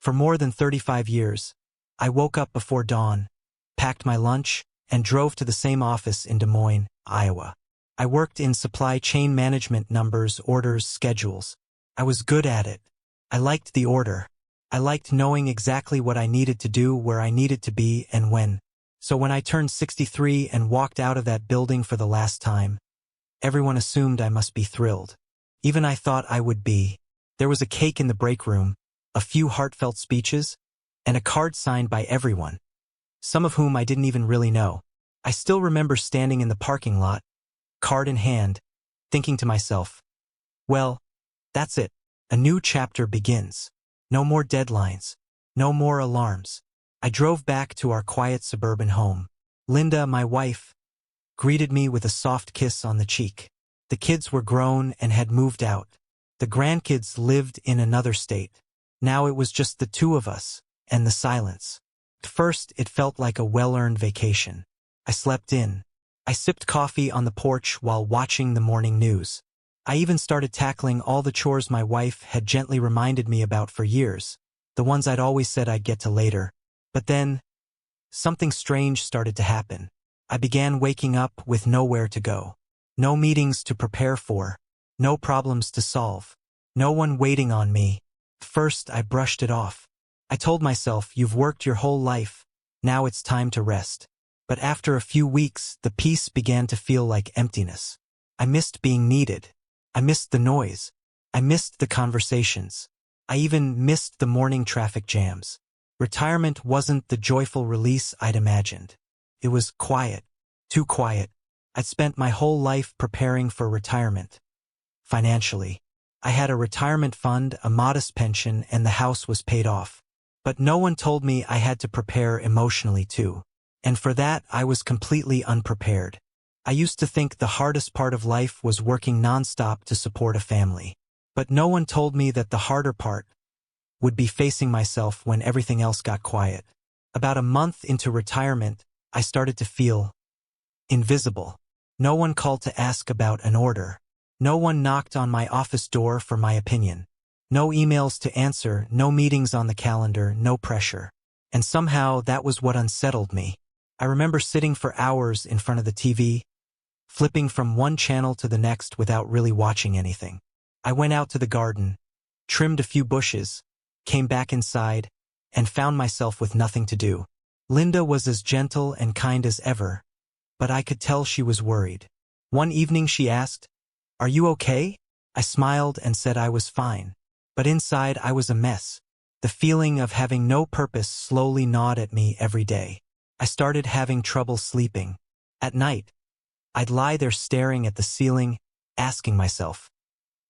For more than 35 years, I woke up before dawn, packed my lunch, and drove to the same office in Des Moines, Iowa. I worked in supply chain management, numbers, orders, schedules. I was good at it. I liked the order. I liked knowing exactly what I needed to do, where I needed to be, and when. So when I turned 63 and walked out of that building for the last time, everyone assumed I must be thrilled. Even I thought I would be. There was a cake in the break room, a few heartfelt speeches, and a card signed by everyone, some of whom I didn't even really know. I still remember standing in the parking lot, card in hand, thinking to myself, well, that's it. A new chapter begins. No more deadlines. No more alarms. I drove back to our quiet suburban home. Linda, my wife, greeted me with a soft kiss on the cheek. The kids were grown and had moved out. The grandkids lived in another state. Now it was just the two of us, and the silence. At first, it felt like a well-earned vacation. I slept in. I sipped coffee on the porch while watching the morning news. I even started tackling all the chores my wife had gently reminded me about for years, the ones I'd always said I'd get to later. But then, something strange started to happen. I began waking up with nowhere to go. No meetings to prepare for. No problems to solve. No one waiting on me. First, I brushed it off. I told myself, you've worked your whole life. Now it's time to rest. But after a few weeks, the peace began to feel like emptiness. I missed being needed. I missed the noise. I missed the conversations. I even missed the morning traffic jams. Retirement wasn't the joyful release I'd imagined. It was quiet. Too quiet. I'd spent my whole life preparing for retirement. Financially, I had a retirement fund, a modest pension, and the house was paid off. But no one told me I had to prepare emotionally too. And for that, I was completely unprepared. I used to think the hardest part of life was working nonstop to support a family. But no one told me that the harder part would be facing myself when everything else got quiet. About a month into retirement, I started to feel invisible. No one called to ask about an order. No one knocked on my office door for my opinion. No emails to answer, no meetings on the calendar, no pressure. And somehow that was what unsettled me. I remember sitting for hours in front of the TV, flipping from one channel to the next without really watching anything. I went out to the garden, trimmed a few bushes, came back inside, and found myself with nothing to do. Linda was as gentle and kind as ever, but I could tell she was worried. One evening she asked, "Are you okay?" I smiled and said I was fine. But inside I was a mess. The feeling of having no purpose slowly gnawed at me every day. I started having trouble sleeping. At night, I'd lie there staring at the ceiling, asking myself,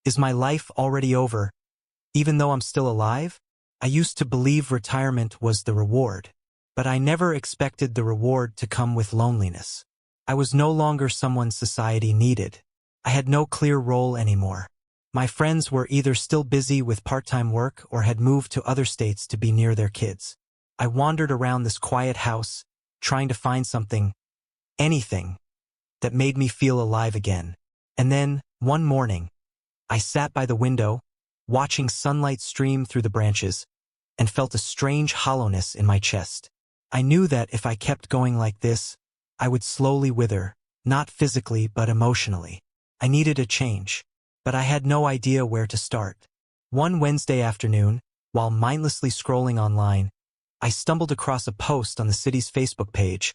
is my life already over, even though I'm still alive? I used to believe retirement was the reward, but I never expected the reward to come with loneliness. I was no longer someone society needed. I had no clear role anymore. My friends were either still busy with part-time work or had moved to other states to be near their kids. I wandered around this quiet house, trying to find something, anything, that made me feel alive again. And then, one morning, I sat by the window, watching sunlight stream through the branches, and felt a strange hollowness in my chest. I knew that if I kept going like this, I would slowly wither, not physically but emotionally. I needed a change, but I had no idea where to start. One Wednesday afternoon, while mindlessly scrolling online, I stumbled across a post on the city's Facebook page.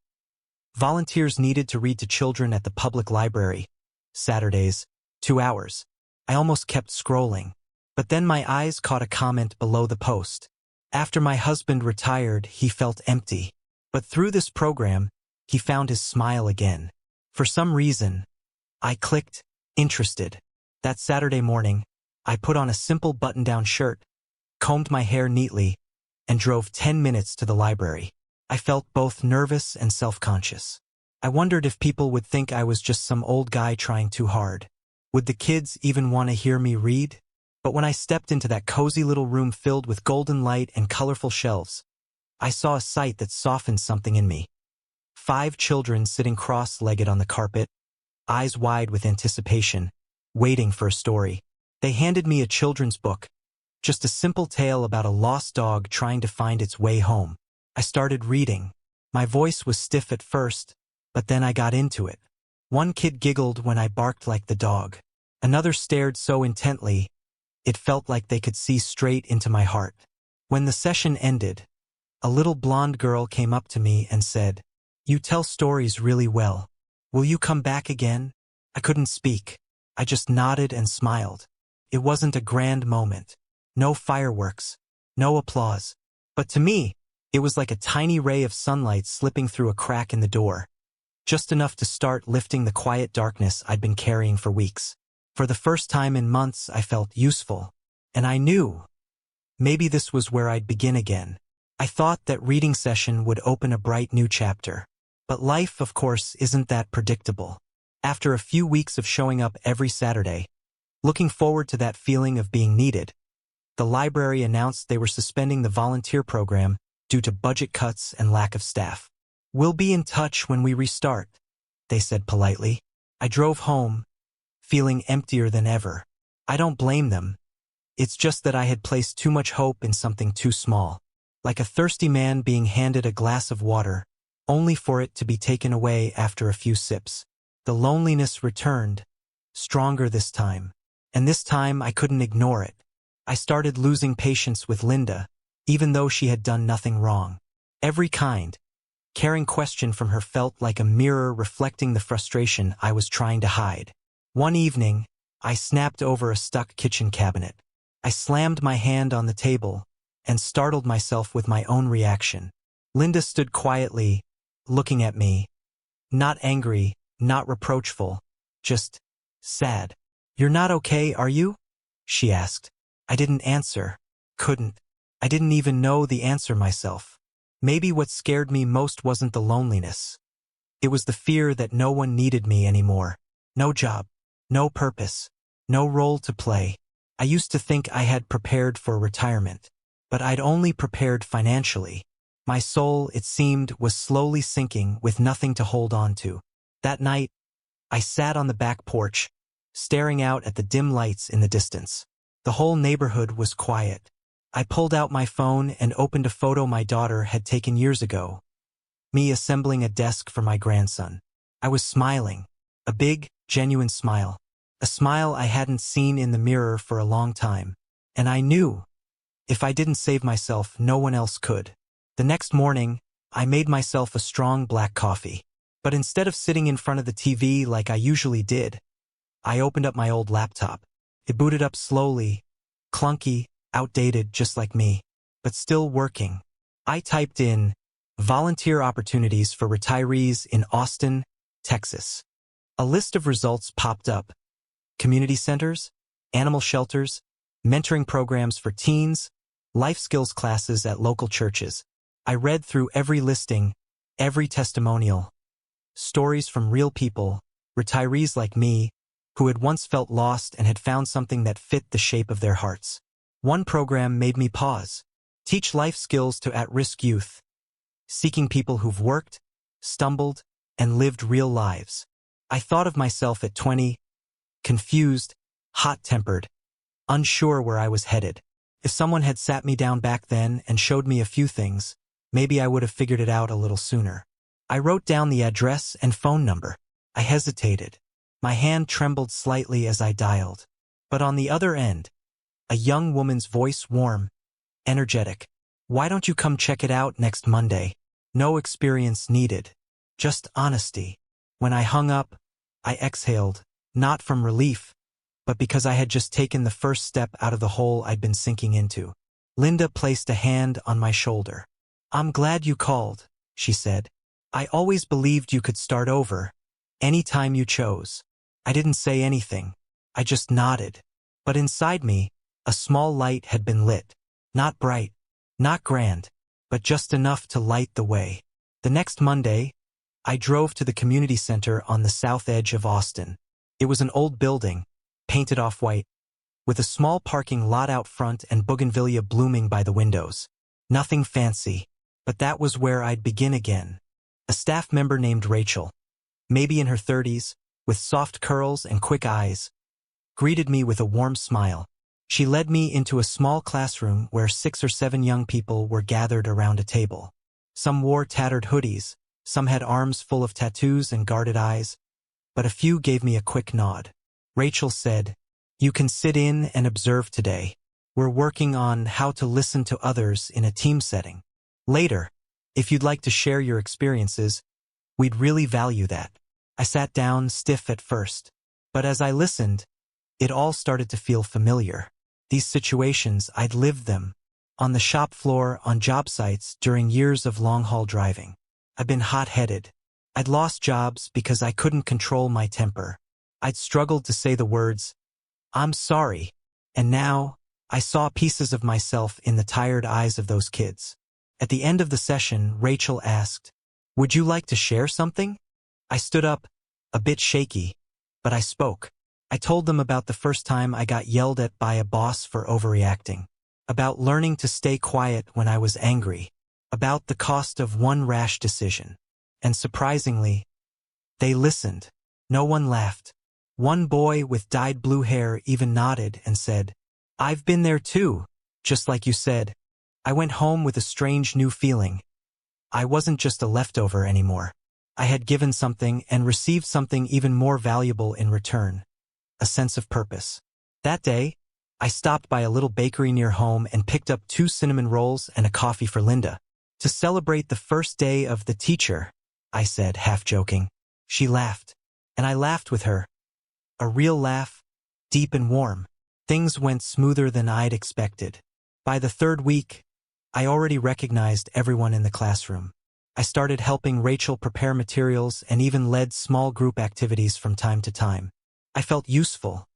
Volunteers needed to read to children at the public library. Saturdays, 2 hours. I almost kept scrolling. But then my eyes caught a comment below the post. After my husband retired, he felt empty. But through this program, he found his smile again. For some reason, I clicked, interested. That Saturday morning, I put on a simple button-down shirt, combed my hair neatly, and drove 10 minutes to the library. I felt both nervous and self-conscious. I wondered if people would think I was just some old guy trying too hard. Would the kids even want to hear me read? But when I stepped into that cozy little room filled with golden light and colorful shelves, I saw a sight that softened something in me. 5 children sitting cross-legged on the carpet, eyes wide with anticipation, waiting for a story. They handed me a children's book, Just a simple tale about a lost dog trying to find its way home. I started reading. My voice was stiff at first, but then I got into it. One kid giggled when I barked like the dog. Another stared so intently, it felt like they could see straight into my heart. When the session ended, a little blonde girl came up to me and said, "You tell stories really well. Will you come back again?" I couldn't speak. I just nodded and smiled. It wasn't a grand moment. No fireworks. No applause. But to me, it was like a tiny ray of sunlight slipping through a crack in the door. Just enough to start lifting the quiet darkness I'd been carrying for weeks. For the first time in months, I felt useful. And I knew maybe this was where I'd begin again. I thought that reading session would open a bright new chapter. But life, of course, isn't that predictable. After a few weeks of showing up every Saturday, looking forward to that feeling of being needed, the library announced they were suspending the volunteer program due to budget cuts and lack of staff. "We'll be in touch when we restart," they said politely. I drove home, feeling emptier than ever. I don't blame them. It's just that I had placed too much hope in something too small. Like a thirsty man being handed a glass of water, only for it to be taken away after a few sips. The loneliness returned, stronger this time. And this time I couldn't ignore it. I started losing patience with Linda, even though she had done nothing wrong. Every kind, caring question from her felt like a mirror reflecting the frustration I was trying to hide. One evening, I snapped over a stuck kitchen cabinet. I slammed my hand on the table and startled myself with my own reaction. Linda stood quietly, looking at me. Not angry, not reproachful, just sad. "You're not okay, are you?" she asked. I didn't answer. Couldn't. I didn't even know the answer myself. Maybe what scared me most wasn't the loneliness. It was the fear that no one needed me anymore. No job. No purpose. No role to play. I used to think I had prepared for retirement. But I'd only prepared financially. My soul, it seemed, was slowly sinking with nothing to hold on to. That night, I sat on the back porch, staring out at the dim lights in the distance. The whole neighborhood was quiet. I pulled out my phone and opened a photo my daughter had taken years ago. Me assembling a desk for my grandson. I was smiling. A big, genuine smile. A smile I hadn't seen in the mirror for a long time. And I knew, if I didn't save myself, no one else could. The next morning, I made myself a strong black coffee. But instead of sitting in front of the TV like I usually did, I opened up my old laptop. It booted up slowly, clunky, outdated just like me, but still working. I typed in, "volunteer opportunities for retirees in Austin, Texas." A list of results popped up. Community centers, animal shelters, mentoring programs for teens, life skills classes at local churches. I read through every listing, every testimonial. Stories from real people, retirees like me, who had once felt lost and had found something that fit the shape of their hearts. One program made me pause. Teach life skills to at-risk youth. Seeking people who've worked, stumbled, and lived real lives. I thought of myself at 20, confused, hot-tempered, unsure where I was headed. If someone had sat me down back then and showed me a few things, maybe I would have figured it out a little sooner. I wrote down the address and phone number. I hesitated. My hand trembled slightly as I dialed. But on the other end, a young woman's voice, warm, energetic. "Why don't you come check it out next Monday?" No experience needed. Just honesty. When I hung up, I exhaled, not from relief, but because I had just taken the first step out of the hole I'd been sinking into. Linda placed a hand on my shoulder. "I'm glad you called," she said. "I always believed you could start over, anytime you chose." I didn't say anything. I just nodded. But inside me, a small light had been lit. Not bright, not grand, but just enough to light the way. The next Monday, I drove to the community center on the south edge of Austin. It was an old building, painted off-white, with a small parking lot out front and bougainvillea blooming by the windows. Nothing fancy, but that was where I'd begin again. A staff member named Rachel, maybe in her 30s, with soft curls and quick eyes, greeted me with a warm smile. She led me into a small classroom where 6 or 7 young people were gathered around a table. Some wore tattered hoodies, some had arms full of tattoos and guarded eyes, but a few gave me a quick nod. Rachel said, "You can sit in and observe today. We're working on how to listen to others in a team setting. Later, if you'd like to share your experiences, we'd really value that." I sat down, stiff at first, but as I listened, it all started to feel familiar. These situations, I'd lived them. On the shop floor, on job sites, during years of long-haul driving. I'd been hot-headed. I'd lost jobs because I couldn't control my temper. I'd struggled to say the words, "I'm sorry," and now, I saw pieces of myself in the tired eyes of those kids. At the end of the session, Rachel asked, "Would you like to share something?" I stood up, a bit shaky, but I spoke. I told them about the first time I got yelled at by a boss for overreacting, about learning to stay quiet when I was angry, about the cost of one rash decision. And surprisingly, they listened. No one laughed. One boy with dyed blue hair even nodded and said, "I've been there too, just like you said." I went home with a strange new feeling. I wasn't just a leftover anymore. I had given something and received something even more valuable in return. A sense of purpose. That day, I stopped by a little bakery near home and picked up 2 cinnamon rolls and a coffee for Linda. "To celebrate the first day of the teacher," I said, half joking. She laughed, and I laughed with her. A real laugh, deep and warm. Things went smoother than I'd expected. By the 3rd week, I already recognized everyone in the classroom. I started helping Rachel prepare materials and even led small group activities from time to time. I felt useful,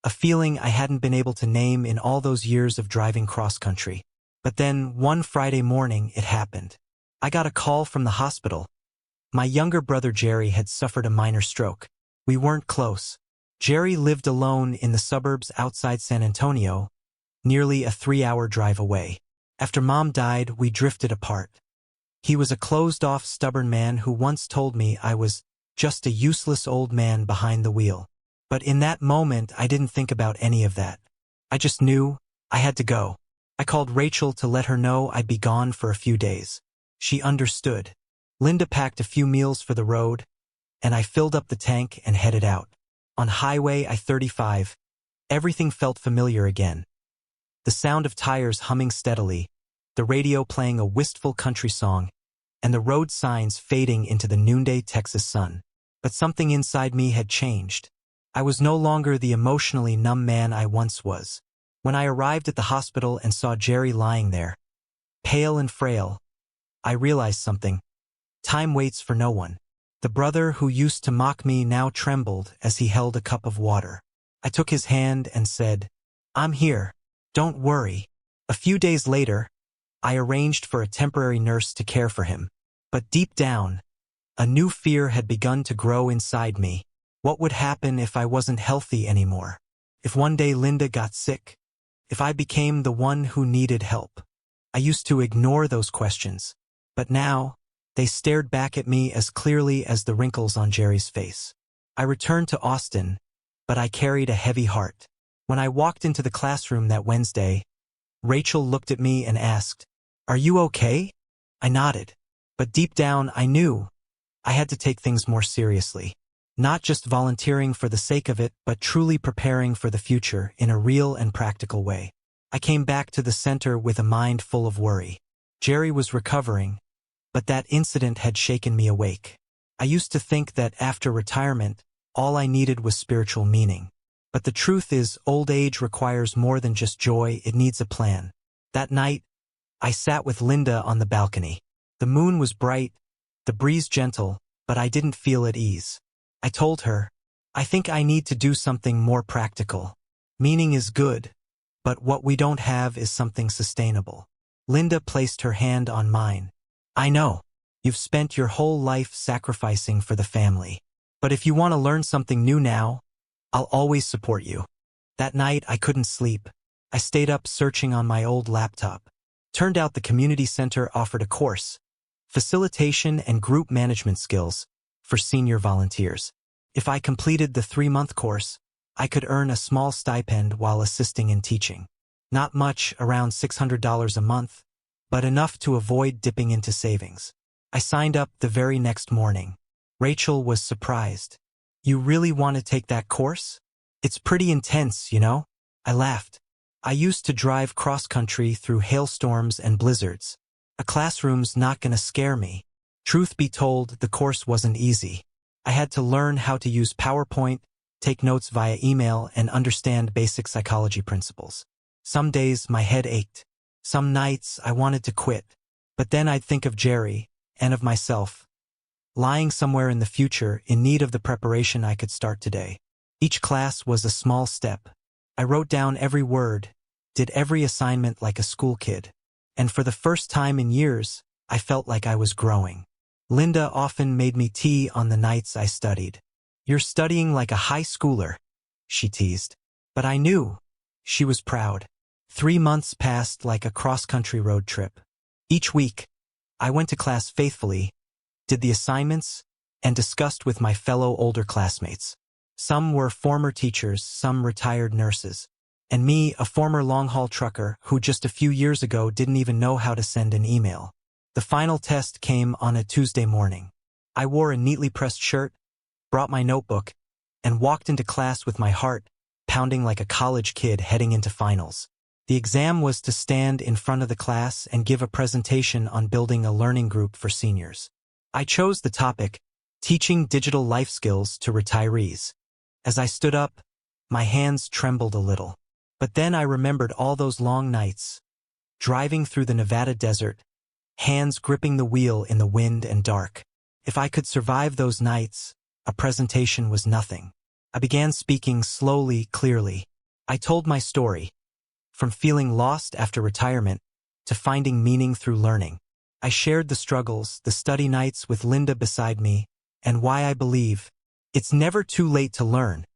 a feeling I hadn't been able to name in all those years of driving cross-country. But then, one Friday morning, it happened. I got a call from the hospital. My younger brother Jerry had suffered a minor stroke. We weren't close. Jerry lived alone in the suburbs outside San Antonio, nearly a 3-hour drive away. After Mom died, we drifted apart. He was a closed-off, stubborn man who once told me I was just a useless old man behind the wheel. But in that moment, I didn't think about any of that. I just knew I had to go. I called Rachel to let her know I'd be gone for a few days. She understood. Linda packed a few meals for the road, and I filled up the tank and headed out. On Highway I-35, everything felt familiar again. The sound of tires humming steadily, the radio playing a wistful country song, and the road signs fading into the noonday Texas sun. But something inside me had changed. I was no longer the emotionally numb man I once was. When I arrived at the hospital and saw Jerry lying there, pale and frail, I realized something. Time waits for no one. The brother who used to mock me now trembled as he held a cup of water. I took his hand and said, "I'm here. Don't worry." A few days later, I arranged for a temporary nurse to care for him. But deep down, a new fear had begun to grow inside me. What would happen if I wasn't healthy anymore? If one day Linda got sick? If I became the one who needed help? I used to ignore those questions, but now, they stared back at me as clearly as the wrinkles on Jerry's face. I returned to Austin, but I carried a heavy heart. When I walked into the classroom that Wednesday, Rachel looked at me and asked, "Are you okay?" I nodded, but deep down I knew I had to take things more seriously. Not just volunteering for the sake of it, but truly preparing for the future in a real and practical way. I came back to the center with a mind full of worry. Jerry was recovering, but that incident had shaken me awake. I used to think that after retirement, all I needed was spiritual meaning. But the truth is, old age requires more than just joy, it needs a plan. That night, I sat with Linda on the balcony. The moon was bright, the breeze gentle, but I didn't feel at ease. I told her, "I think I need to do something more practical. Meaning is good, but what we don't have is something sustainable." Linda placed her hand on mine. "I know. You've spent your whole life sacrificing for the family. But if you want to learn something new now, I'll always support you." That night I couldn't sleep. I stayed up searching on my old laptop. Turned out the community center offered a course, Facilitation and Group Management Skills, for senior volunteers. If I completed the 3-month course, I could earn a small stipend while assisting in teaching. Not much, around $600 a month, but enough to avoid dipping into savings. I signed up the very next morning. Rachel was surprised. "You really want to take that course? It's pretty intense, you know?" I laughed. I used to drive cross-country through hailstorms and blizzards. A classroom's not gonna scare me. Truth be told, the course wasn't easy. I had to learn how to use PowerPoint, take notes via email, and understand basic psychology principles. Some days my head ached. Some nights I wanted to quit. But then I'd think of Jerry, and of myself, lying somewhere in the future in need of the preparation I could start today. Each class was a small step. I wrote down every word, did every assignment like a school kid. And for the first time in years, I felt like I was growing. Linda often made me tea on the nights I studied. "You're studying like a high schooler," she teased. But I knew. She was proud. 3 months passed like a cross-country road trip. Each week, I went to class faithfully, did the assignments, and discussed with my fellow older classmates. Some were former teachers, some retired nurses, and me, a former long-haul trucker who just a few years ago didn't even know how to send an email. The final test came on a Tuesday morning. I wore a neatly pressed shirt, brought my notebook, and walked into class with my heart pounding like a college kid heading into finals. The exam was to stand in front of the class and give a presentation on building a learning group for seniors. I chose the topic, Teaching Digital Life Skills to Retirees. As I stood up, my hands trembled a little. But then I remembered all those long nights, driving through the Nevada desert, hands gripping the wheel in the wind and dark. If I could survive those nights, a presentation was nothing. I began speaking slowly, clearly. I told my story, from feeling lost after retirement to finding meaning through learning. I shared the struggles, the study nights with Linda beside me, and why I believe it's never too late to learn,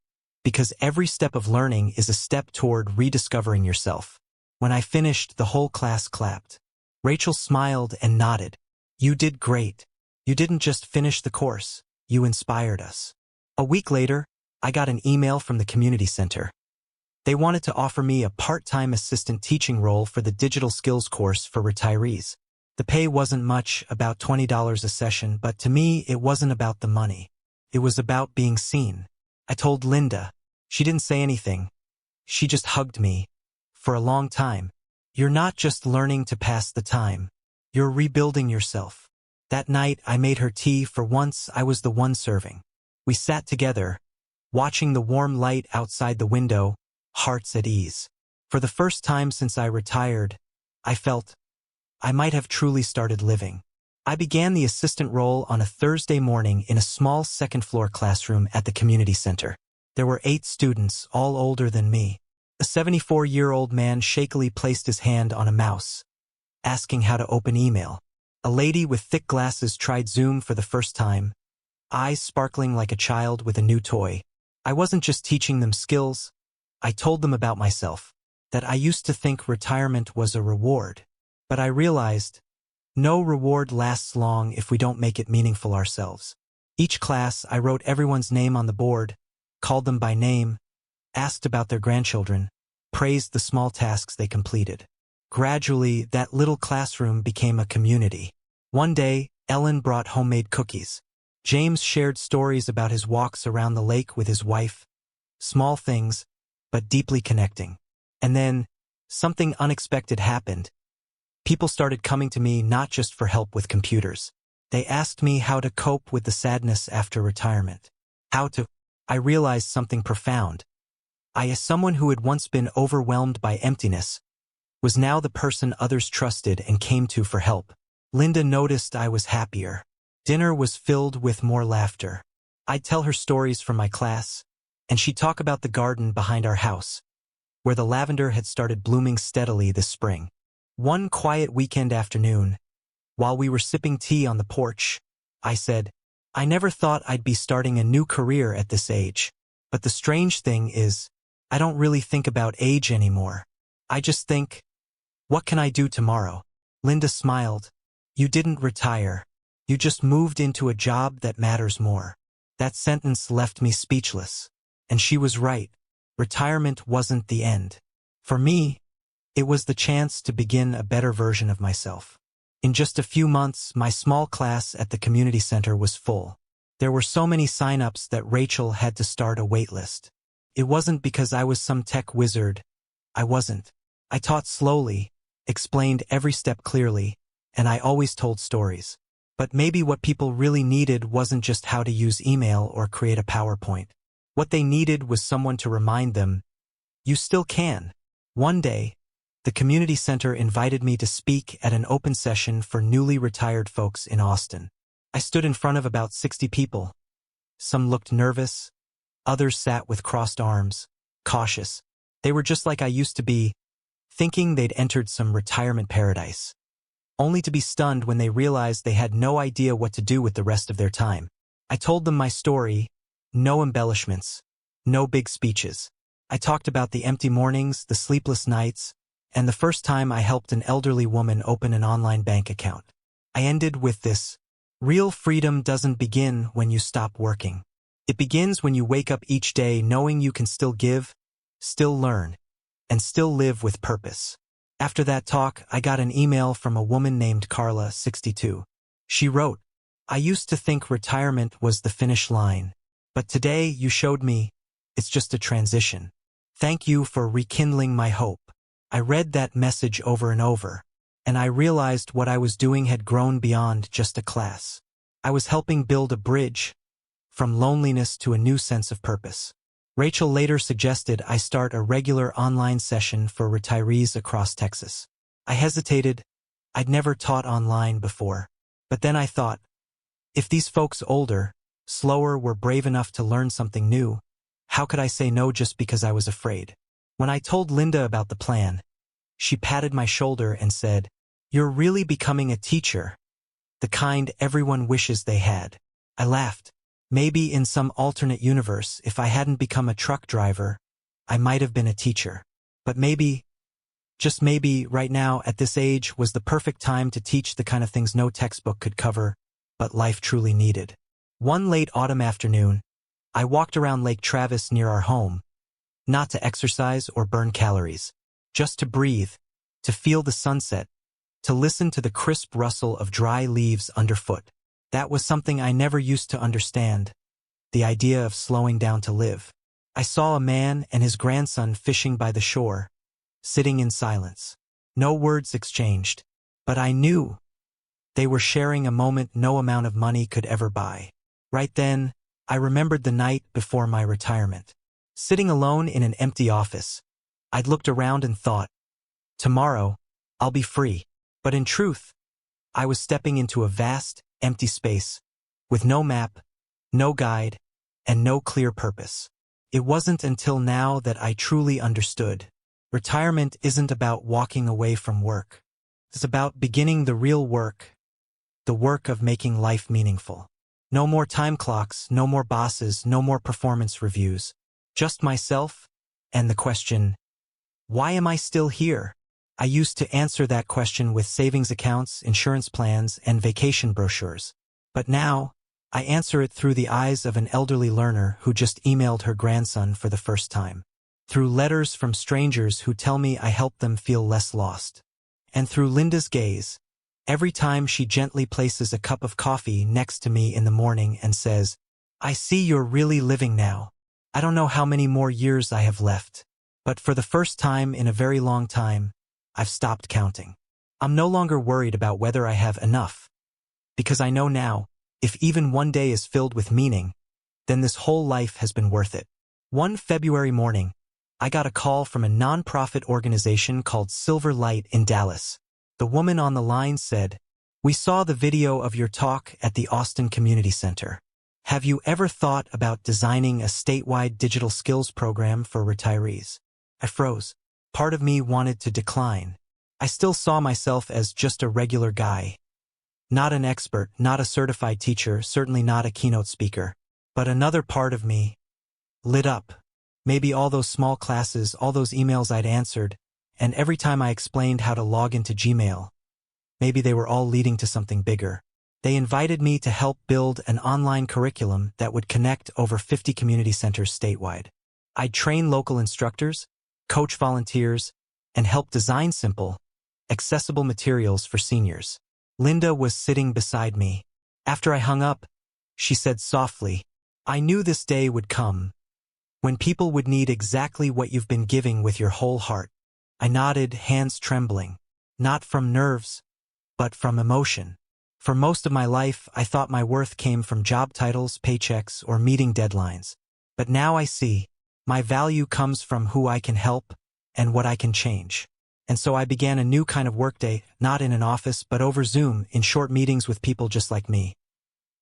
because every step of learning is a step toward rediscovering yourself. When I finished, the whole class clapped. Rachel smiled and nodded. "You did great. You didn't just finish the course, you inspired us." A week later, I got an email from the community center. They wanted to offer me a part-time assistant teaching role for the digital skills course for retirees. The pay wasn't much, about $20 a session, but to me, it wasn't about the money. It was about being seen. I told Linda. She didn't say anything. She just hugged me. For a long time. "You're not just learning to pass the time. You're rebuilding yourself." That night, I made her tea. For once, I was the one serving. We sat together, watching the warm light outside the window, hearts at ease. For the first time since I retired, I felt I might have truly started living. I began the assistant role on a Thursday morning in a small second-floor classroom at the community center. There were 8 students, all older than me. A 74-year-old man shakily placed his hand on a mouse, asking how to open email. A lady with thick glasses tried Zoom for the first time, eyes sparkling like a child with a new toy. I wasn't just teaching them skills. I told them about myself, that I used to think retirement was a reward. But I realized, no reward lasts long if we don't make it meaningful ourselves. Each class, I wrote everyone's name on the board, called them by name, asked about their grandchildren, praised the small tasks they completed. Gradually, that little classroom became a community. One day, Ellen brought homemade cookies. James shared stories about his walks around the lake with his wife. Small things, but deeply connecting. And then, something unexpected happened. People started coming to me not just for help with computers. They asked me how to cope with the sadness after retirement. I realized something profound. I, as someone who had once been overwhelmed by emptiness, was now the person others trusted and came to for help. Linda noticed I was happier. Dinner was filled with more laughter. I'd tell her stories from my class, and she'd talk about the garden behind our house, where the lavender had started blooming steadily this spring. One quiet weekend afternoon, while we were sipping tea on the porch, I said, "I never thought I'd be starting a new career at this age. But the strange thing is, I don't really think about age anymore. I just think, what can I do tomorrow?" Linda smiled. "You didn't retire. You just moved into a job that matters more." That sentence left me speechless. And she was right. retirement wasn't the end. For me, it was the chance to begin a better version of myself. In just a few months, my small class at the community center was full. There were so many sign-ups that Rachel had to start a wait list. It wasn't because I was some tech wizard. I wasn't. I taught slowly, explained every step clearly, and I always told stories. But maybe what people really needed wasn't just how to use email or create a PowerPoint. What they needed was someone to remind them, you still can. One day, the community center invited me to speak at an open session for newly retired folks in Austin. I stood in front of about 60 people. Some looked nervous, others sat with crossed arms, cautious. They were just like I used to be, thinking they'd entered some retirement paradise, only to be stunned when they realized they had no idea what to do with the rest of their time. I told them my story, no embellishments, no big speeches. I talked about the empty mornings, the sleepless nights, and the first time I helped an elderly woman open an online bank account. I ended with this: real freedom doesn't begin when you stop working. It begins when you wake up each day knowing you can still give, still learn, and still live with purpose. After that talk, I got an email from a woman named Carla, 62. She wrote, I used to think retirement was the finish line, but today you showed me it's just a transition. Thank you for rekindling my hope. I read that message over and over, and I realized what I was doing had grown beyond just a class. I was helping build a bridge from loneliness to a new sense of purpose. Rachel later suggested I start a regular online session for retirees across Texas. I hesitated. I'd never taught online before. But then I thought, if these folks older, slower were brave enough to learn something new, how could I say no just because I was afraid? When I told Linda about the plan, she patted my shoulder and said, You're really becoming a teacher, the kind everyone wishes they had. I laughed. Maybe in some alternate universe, if I hadn't become a truck driver, I might have been a teacher. But maybe, just maybe, right now at this age was the perfect time to teach the kind of things no textbook could cover, but life truly needed. One late autumn afternoon, I walked around Lake Travis near our home, not to exercise or burn calories, just to breathe, to feel the sunset, to listen to the crisp rustle of dry leaves underfoot. That was something I never used to understand, the idea of slowing down to live. I saw a man and his grandson fishing by the shore, sitting in silence. No words exchanged, but I knew they were sharing a moment no amount of money could ever buy. Right then, I remembered the night before my retirement. Sitting alone in an empty office, I'd looked around and thought, tomorrow, I'll be free. But in truth, I was stepping into a vast, empty space, with no map, no guide, and no clear purpose. It wasn't until now that I truly understood. Retirement isn't about walking away from work. It's about beginning the real work, the work of making life meaningful. No more time clocks, no more bosses, no more performance reviews. Just myself, and the question, why am I still here? I used to answer that question with savings accounts, insurance plans, and vacation brochures. But now, I answer it through the eyes of an elderly learner who just emailed her grandson for the first time. Through letters from strangers who tell me I helped them feel less lost. And through Linda's gaze, every time she gently places a cup of coffee next to me in the morning and says, I see you're really living now. I don't know how many more years I have left, but for the first time in a very long time, I've stopped counting. I'm no longer worried about whether I have enough, because I know now, if even one day is filled with meaning, then this whole life has been worth it. One February morning, I got a call from a nonprofit organization called Silver Light in Dallas. The woman on the line said, We saw the video of your talk at the Austin Community Center. Have you ever thought about designing a statewide digital skills program for retirees? I froze. Part of me wanted to decline. I still saw myself as just a regular guy. Not an expert, not a certified teacher, certainly not a keynote speaker. But another part of me lit up. Maybe all those small classes, all those emails I'd answered, and every time I explained how to log into Gmail, maybe they were all leading to something bigger. They invited me to help build an online curriculum that would connect over 50 community centers statewide. I'd train local instructors, coach volunteers, and help design simple, accessible materials for seniors. Linda was sitting beside me. After I hung up, she said softly, "I knew this day would come, when people would need exactly what you've been giving with your whole heart." I nodded, hands trembling, not from nerves, but from emotion. For most of my life, I thought my worth came from job titles, paychecks, or meeting deadlines. But now I see, my value comes from who I can help and what I can change. And so I began a new kind of workday, not in an office, but over Zoom, in short meetings with people just like me.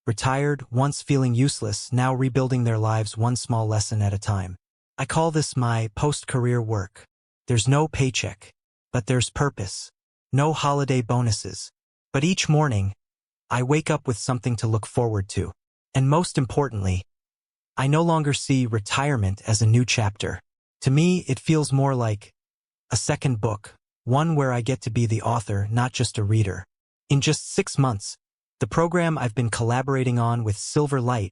Retired, once feeling useless, now rebuilding their lives one small lesson at a time. I call this my post-career work. There's no paycheck, but there's purpose. No holiday bonuses. But each morning, I wake up with something to look forward to. And most importantly, I no longer see retirement as a new chapter. To me, it feels more like a second book, one where I get to be the author, not just a reader. In just 6 months, the program I've been collaborating on with Silver Light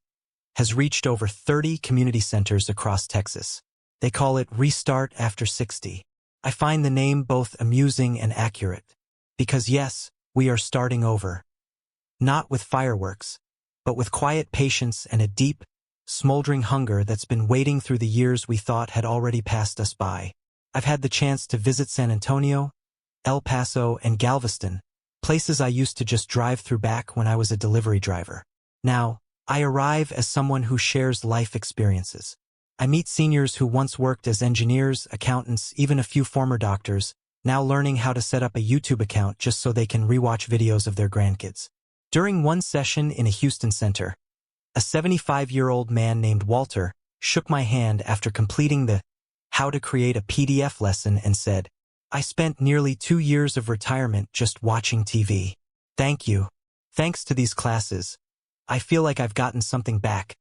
has reached over 30 community centers across Texas. They call it Restart After 60. I find the name both amusing and accurate. Because yes, we are starting over. Not with fireworks, but with quiet patience and a deep, smoldering hunger that's been waiting through the years we thought had already passed us by. I've had the chance to visit San Antonio, El Paso, and Galveston, places I used to just drive through back when I was a delivery driver. Now, I arrive as someone who shares life experiences. I meet seniors who once worked as engineers, accountants, even a few former doctors, now learning how to set up a YouTube account just so they can rewatch videos of their grandkids. During one session in a Houston center, a 75-year-old man named Walter shook my hand after completing the How to Create a PDF lesson and said, "I spent nearly 2 years of retirement just watching TV. Thank you. Thanks to these classes, I feel like I've gotten something back.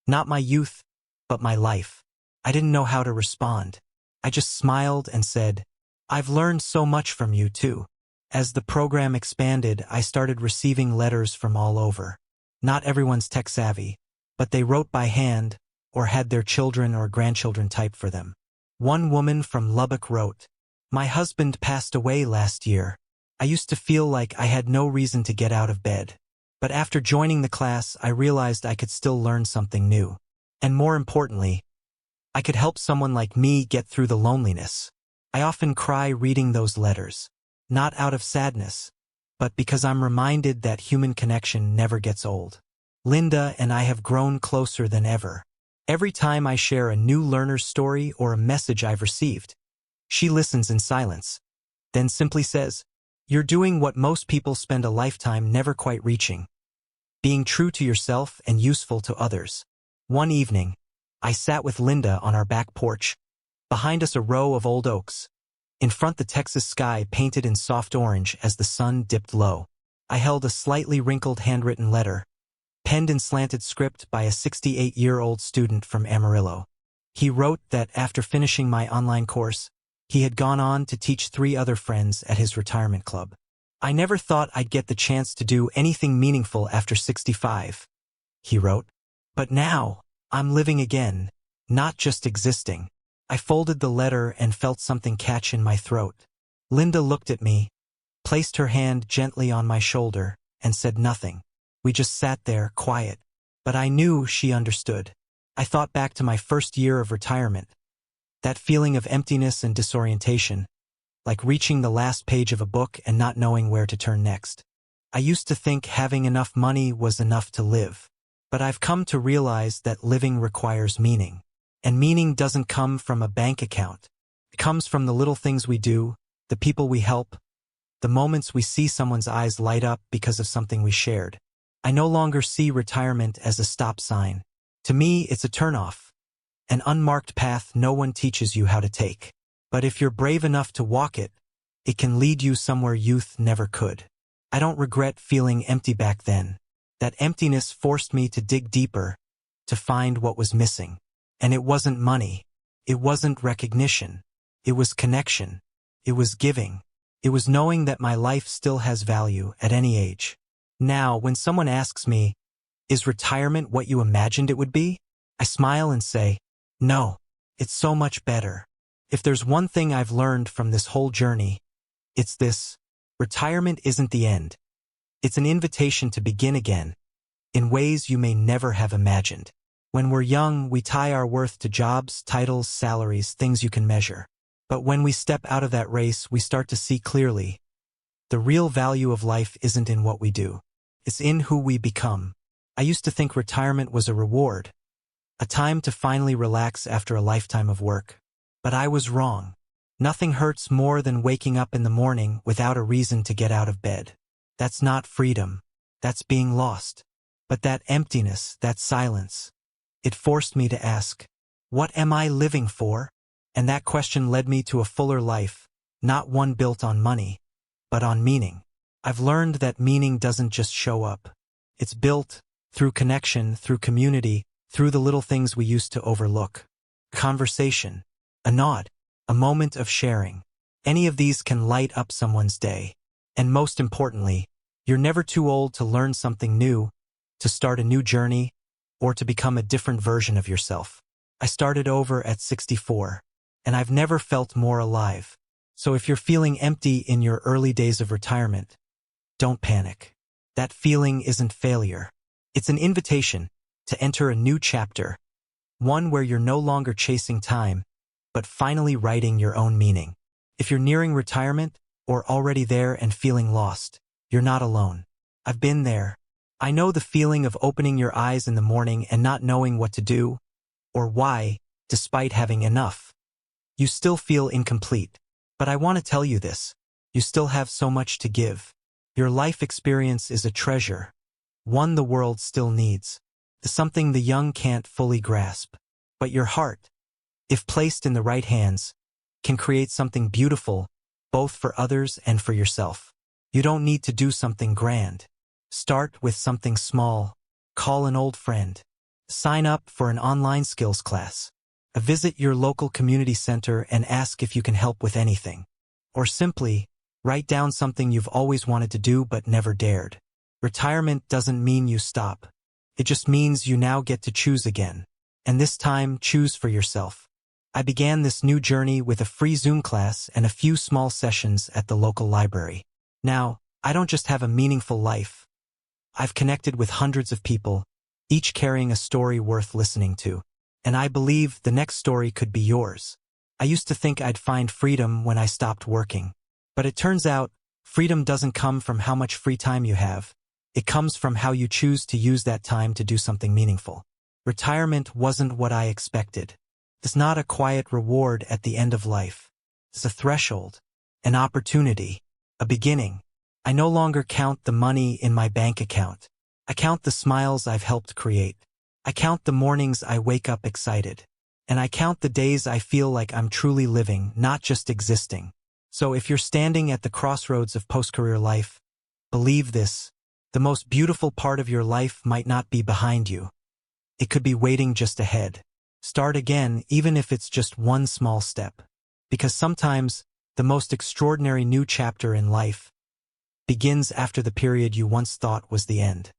Not my youth, but my life." I didn't know how to respond. I just smiled and said, "I've learned so much from you too." As the program expanded, I started receiving letters from all over. Not everyone's tech-savvy, but they wrote by hand or had their children or grandchildren type for them. One woman from Lubbock wrote, "My husband passed away last year. I used to feel like I had no reason to get out of bed. But after joining the class, I realized I could still learn something new. And more importantly, I could help someone like me get through the loneliness." I often cry reading those letters. Not out of sadness, but because I'm reminded that human connection never gets old. Linda and I have grown closer than ever. Every time I share a new learner's story or a message I've received, she listens in silence, then simply says, "You're doing what most people spend a lifetime never quite reaching. Being true to yourself and useful to others." One evening, I sat with Linda on our back porch, behind us a row of old oaks. In front, the Texas sky painted in soft orange as the sun dipped low. I held a slightly wrinkled handwritten letter, penned in slanted script by a 68-year-old student from Amarillo. He wrote that after finishing my online course, he had gone on to teach 3 other friends at his retirement club. "I never thought I'd get the chance to do anything meaningful after 65, he wrote. "But now, I'm living again, not just existing." I folded the letter and felt something catch in my throat. Linda looked at me, placed her hand gently on my shoulder, and said nothing. We just sat there, quiet. But I knew she understood. I thought back to my first year of retirement. That feeling of emptiness and disorientation, like reaching the last page of a book and not knowing where to turn next. I used to think having enough money was enough to live. But I've come to realize that living requires meaning. And meaning doesn't come from a bank account. It comes from the little things we do, the people we help, the moments we see someone's eyes light up because of something we shared. I no longer see retirement as a stop sign. To me, it's a turnoff, an unmarked path no one teaches you how to take. But if you're brave enough to walk it, it can lead you somewhere youth never could. I don't regret feeling empty back then. That emptiness forced me to dig deeper, to find what was missing. And it wasn't money. It wasn't recognition. It was connection. It was giving. It was knowing that my life still has value at any age. Now, when someone asks me, "Is retirement what you imagined it would be?" I smile and say, "No, It's so much better. If there's one thing I've learned from this whole journey, it's this: retirement isn't the end. It's an invitation to begin again, in ways you may never have imagined. When we're young, we tie our worth to jobs, titles, salaries, things you can measure. But when we step out of that race, we start to see clearly. The real value of life isn't in what we do. It's in who we become. I used to think retirement was a reward, a time to finally relax after a lifetime of work. But I was wrong. Nothing hurts more than waking up in the morning without a reason to get out of bed. That's not freedom. That's being lost. But that emptiness, that silence, it forced me to ask, what am I living for? And that question led me to a fuller life, not one built on money, but on meaning. I've learned that meaning doesn't just show up. It's built through connection, through community, through the little things we used to overlook. Conversation, a nod, a moment of sharing. Any of these can light up someone's day. And most importantly, you're never too old to learn something new, to start a new journey, or to become a different version of yourself. I started over at 64, and I've never felt more alive. So if you're feeling empty in your early days of retirement, don't panic. That feeling isn't failure. It's an invitation to enter a new chapter, one where you're no longer chasing time, but finally writing your own meaning. If you're nearing retirement, or already there and feeling lost, you're not alone. I've been there. I know the feeling of opening your eyes in the morning and not knowing what to do, or why, despite having enough. You still feel incomplete. But I want to tell you this: you still have so much to give. Your life experience is a treasure, one the world still needs, something the young can't fully grasp. But your heart, if placed in the right hands, can create something beautiful, both for others and for yourself. You don't need to do something grand. Start with something small. Call an old friend. Sign up for an online skills class. Visit your local community center and ask if you can help with anything. Or simply, write down something you've always wanted to do but never dared. Retirement doesn't mean you stop. It just means you now get to choose again. And this time, choose for yourself. I began this new journey with a free Zoom class and a few small sessions at the local library. Now, I don't just have a meaningful life. I've connected with hundreds of people, each carrying a story worth listening to. And I believe the next story could be yours. I used to think I'd find freedom when I stopped working. But it turns out, freedom doesn't come from how much free time you have. It comes from how you choose to use that time to do something meaningful. Retirement wasn't what I expected. It's not a quiet reward at the end of life. It's a threshold, an opportunity, a beginning. I no longer count the money in my bank account. I count the smiles I've helped create. I count the mornings I wake up excited. And I count the days I feel like I'm truly living, not just existing. So if you're standing at the crossroads of post-career life, believe this: the most beautiful part of your life might not be behind you. It could be waiting just ahead. Start again, even if it's just one small step. Because sometimes, the most extraordinary new chapter in life begins after the period you once thought was the end.